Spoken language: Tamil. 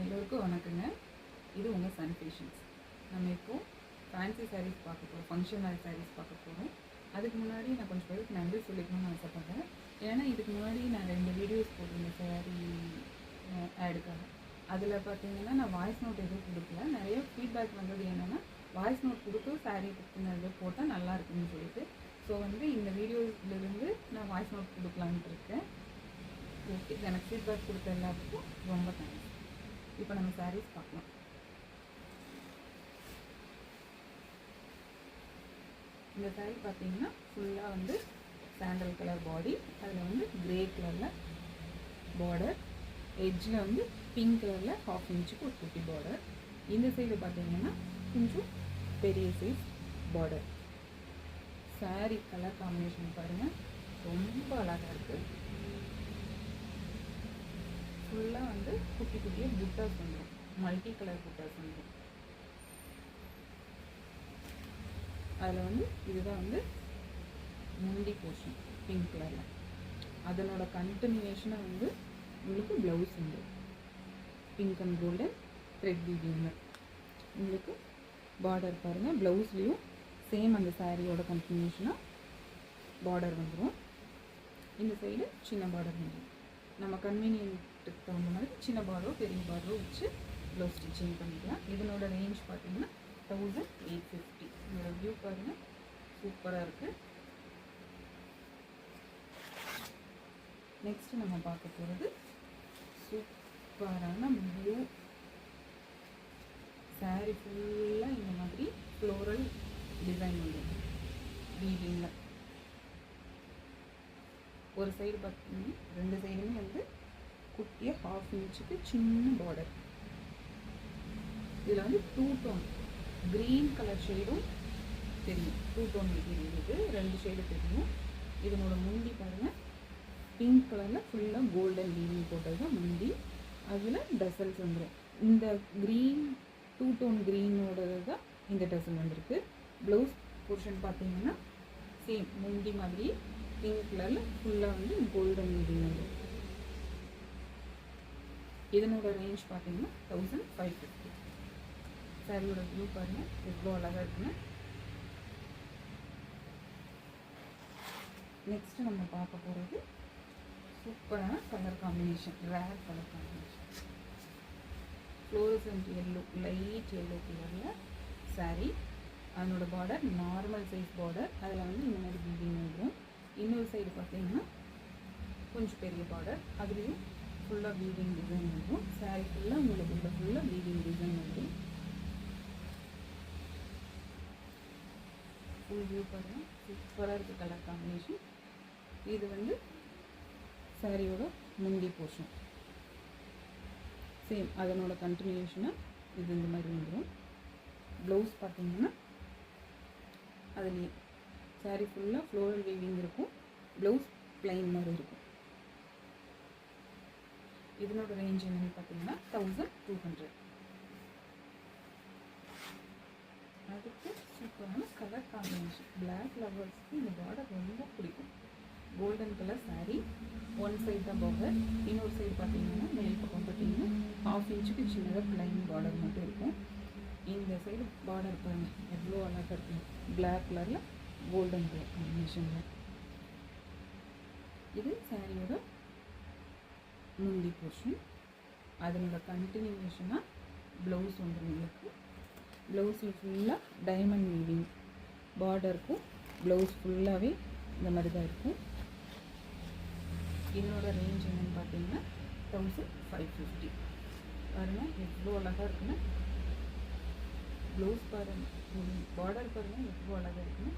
எல்லோருக்கும் வணக்கங்க. இது உங்கள் சன் ஃபேஷன்ஸ். நம்ம இப்போது ஃபேன்சி சாரீஸ் பார்க்க போகிறோம், ஃபங்க்ஷன் வேர் சாரீஸ் பார்க்க போகிறோம். அதுக்கு முன்னாடி நான் கொஞ்சம் பேருக்கு நன்றி சொல்லிக்கணும்னு ஆசைப்பட்றேன். ஏன்னா இதுக்கு முன்னாடி நான் 2 வீடியோஸ் போட்டிருந்தேன் சாரீ ஆடுக்காக. அதில் பார்த்தீங்கன்னா நான் வாய்ஸ் நோட் எதுவும் கொடுக்கல. நிறைய ஃபீட்பேக் வந்தது என்னென்னா, வாய்ஸ் நோட் கொடுத்து சாரீ பற்றினது போட்டால் நல்லா இருக்குன்னு சொல்லிட்டு. ஸோ இந்த வீடியோஸ்லேருந்து நான் வாய்ஸ் நோட் கொடுக்கலான்ட்டு இருக்கேன். ஓகே, எனக்கு ஃபீட்பேக் கொடுத்த எல்லாத்துக்கும் ரொம்ப தேங்க்ஸ். இப்போ நம்ம சாரீஸ் பார்க்கலாம். இந்த சாரீ பார்த்தீங்கன்னா ஃபுல்லாக சாண்டல் கலர் பாடி, அதில் கிரே கலரில் பார்டர், எட்ஜில் பிங்க் கலரில் 1/2 இன்ச்சுக்கு ஒரு குட்டி பார்டர். இந்த சைடு பார்த்தீங்கன்னா கொஞ்சம் பெரிய size border. Sari colour combination பாருங்கள், ரொம்ப அழகாக இருக்குது. ஃபுல்லாக குட்டி குட்டியாக புட்டாஸ் வந்துடும், மல்டி கலர் புட்டாஸ் வந்துடும். அதில் இதுதான் முந்தி போர்ஷன் பிங்க் கலரில். அதனோட கண்டினியூஷனாக உங்களுக்கு ப்ளவுஸ் வந்துடும் pink and golden thread weaving. உங்களுக்கு பார்டர் பாருங்கள், ப்ளவுஸ்லேயும் சேம் அந்த சாரியோட கண்டினியூஷனாக பார்டர் வந்துடும். இந்த சைடு சின்ன பார்டர் வந்துடும். நம்ம கன்வீனியன்ட்டுக்கு தகுந்த மாதிரி சின்ன பார்டரோ பெரிய பார்டரோ வச்சு ப்ளவுஸ் ஸ்டிச்சிங் பண்ணிக்கலாம். இதனோட ரேஞ்ச் பார்த்தீங்கன்னா 1850. இதோட வியூ பாருங்கள், சூப்பராக இருக்குது. நெக்ஸ்ட்டு நம்ம பார்க்க போகிறது சூப்பரான ப்ளூ சாரீ. ஃபுல்லாக இந்த மாதிரி ஃப்ளோரல் டிசைன் வந்துடும் வீவிங்கில். ஒரு சைடு பார்த்தீங்கன்னா 2 சைடுமே குட்டியாக 1/2 இன்ச்சுக்கு சின்ன பார்டர். இதில் 2 டோன் க்ரீன் கலர் ஷேடும் தெரியும். 2 டோன் மெட்டீரியல் இது, 2 ஷேடு தெரியும். இதனோட முந்தி பாருங்கள், பிங்க் கலரில் ஃபுல்லாக கோல்டன் வீவிங் போட்டது தான் முந்தி. அதில் டசல்ஸ் வந்துடும். இந்த க்ரீன் 2 டோன் க்ரீனோடது தான் இந்த டசல் வந்திருக்கு. ப்ளவுஸ் போர்ஷன் பார்த்தீங்கன்னா சேம் முந்தி மாதிரி பிங்க் கலரில் ஃபுல்லாக கோல்டன் வீவிங் வந்துடும். இதனோட ரேஞ்ச் பார்த்தீங்கன்னா 1550. சாரியோட வியூ பாருங்கள், எவ்வளோ அழகாக இருக்குன்னு. நெக்ஸ்ட்டு நம்ம பார்க்க போகிறது சூப்பரான colour combination, rare colour combination. Fluorescent yellow, light yellow கலரில் சாரீ. அதனோட பார்டர் நார்மல் சைஸ் பார்டர். அதில் இந்த மாதிரி வீவிங் வந்துடும். இன்னொரு சைடு பார்த்தீங்கன்னா கொஞ்சம் பெரிய பார்டர், அதுலேயும் ஃபுல்லாக வீவிங் டிசைன் வந்துடும். சாரீ ஃபுல்லாக உங்களுக்கு ஃபுல்லாக வீவிங் டிசைன் வந்துடும். ஃபுல் வியூ பாருங்கள், சூப்பராக இருக்குது கலர் காம்பினேஷன். இது சாரியோட முந்தி போர்ஷன். சேம் அதனோட கண்டினியூஷனாக இது இந்த மாதிரி வந்துடும். ப்ளவுஸ் பார்த்தீங்கன்னா அதுலேயே சாரீ ஃபுல்லாக ஃப்ளோரல் வீவிங் இருக்கும். ப்ளவுஸ் பிளைன் மாதிரி இருக்கும். இதனோட ரேஞ்ச் என்னன்னு பார்த்தீங்கன்னா 1200. அதுக்கு சூப்பரான கலர் காம்பினேஷன். பிளாக் லவர்ஸ்க்கு இந்த பார்டர் ரொம்ப பிடிக்கும். Golden colour sari. 1 சைடு தான் பார்டர், இன்னொரு சைடு பார்த்தீங்கன்னா மேல் பக்கம் பார்த்தீங்கன்னா 1/2 இன்ச்சுக்கு சின்னதாக பிளைன் பார்டர் மட்டும் இருக்கும். இந்த சைடு பார்டர் பாருங்கள், எவ்வளோ அழகாக இருக்கும். பிளாக் கலரில் கோல்டன் கலர் காம்பினேஷனில். இது சாரியோட முந்தி போர்ஷன். அதனோட கண்டினியூஷனாக ப்ளவுஸ் உங்களுக்கு. ப்ளவுஸில் ஃபுல்லாக டைமண்ட் வீவிங் பார்டருக்கும் ப்ளவுஸ் ஃபுல்லாகவே இந்த மாதிரி தான் இருக்கும். இதனோட ரேஞ்ச் என்னென்னு பார்த்தீங்கன்னா 1550. பாருங்கள் எவ்வளோ அழகாக இருக்குன்னு. ப்ளவுஸ் பாருங்கள், பார்டர் பாருங்கள் எவ்வளோ அழகாக இருக்குன்னு.